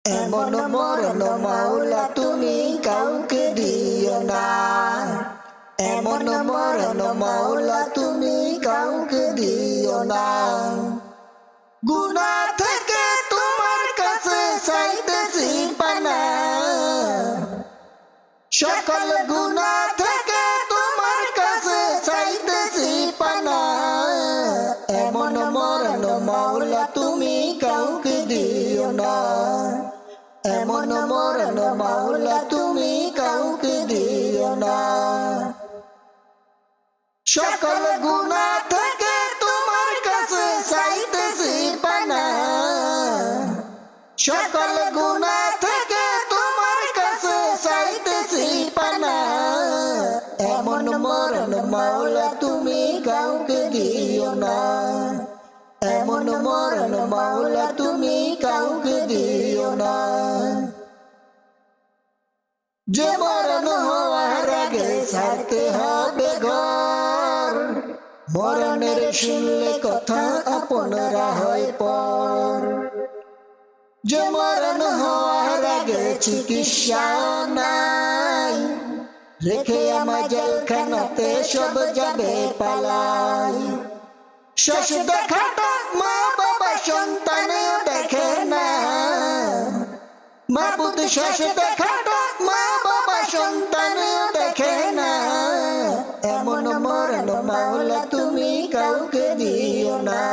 এমন মরণ মাওলা তুমি কাউকে দিও না, এমন মরণ মাওলা তুমি কাউকে দিও না। গুনাহ থেকে তোমার কাছে চাইতেছি পানা, সকল গুনাহ থেকে তোমার কাছে চাইতেছি পানা। এমন মরণ মাওলা তুমি কাউকে দিও না, এমন মরণ মাওলা তুমি কাউকে দিও না। সকল গুনাহ থেকে তোমার কাছে চাইতেছি পানা, সকল গুনাহ থেকে তোমার কাছে চাইতেছি পানা। এমন মরণ মাওলা তুমি কাউকে দিও না, এমন মরণ মাওলা তুমি কাউকে দিও না। যে মরণ হওয়ার আগে ছাড়তে হবে ঘর, মরণের শুনলে কথা আপনরা হয় পর। যে মরণ হওয়ার আগে চিকিৎসা নাই, রেখে আমার জেলখানাতে সব যাবে পালাই। শেষ দেখাটা মা বাবা সন্তানেও দেখে না, মাবুদ শেষ দেখাটা মা বাবা সন্তানেও দেখে না। এমন মরণ মাওলা তুমি কাউকে দিও না,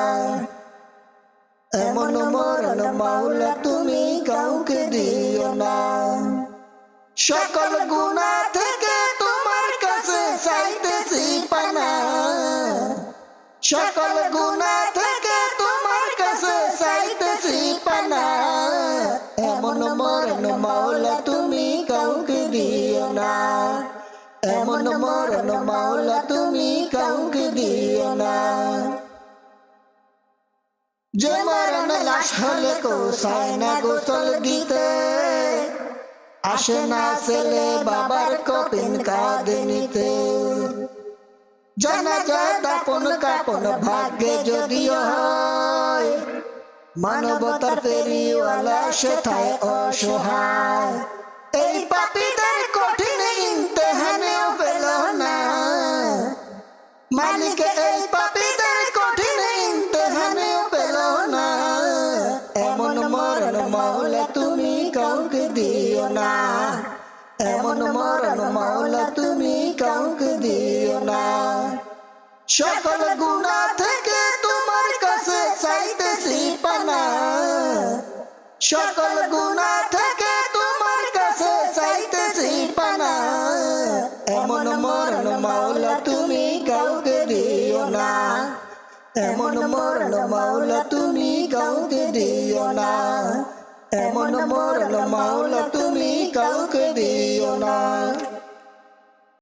এমন মরণ মাওলা তুমি কাউকে দিও না। সকল গুনাহ থেকে তোমার কাছে চাইতেছি পানা, সকল গুনাহ থেকে তোমার কাছে চাইতেছি পানা। এমন মরণ মাওলা তুমি কাউকে দিও না, এমন মরণ মাওলা তুমি কাউকে দিও না। যে মরণ লাশ হলে কোসায় না গোসল দিতে, আসে না ছেলে বাবার কফিন কাঁধে নিতে। জানাজা দাপন কাপন ভাগ্যে যদিও হয়, মানবতার ফেরিওয়ালা সেথায় অসহায়। এই পাপীদের কঠিন ইমতিহানেও পেল না, মালিক এই পাপীদের কঠিন ইমতিহানেও পেল না। এমন মরণ মাওলা তুমি কাউকে দিও না, এমন মরণ মাওলা তুমি কাউকে দিও না। সকল গুনাহ থেকে তোমার কাছে চাইতেছি পানা, সকল গুনাহ থেকে তোমার কাছে চাইতেছি পানা। এমন মরণ মাওলা তুমি কাউকে দিও না, এমন মরণ মাওলা তুমি কাউকে দিও না, এমন মরণ মাওলা তুমি কাউকে দিও না।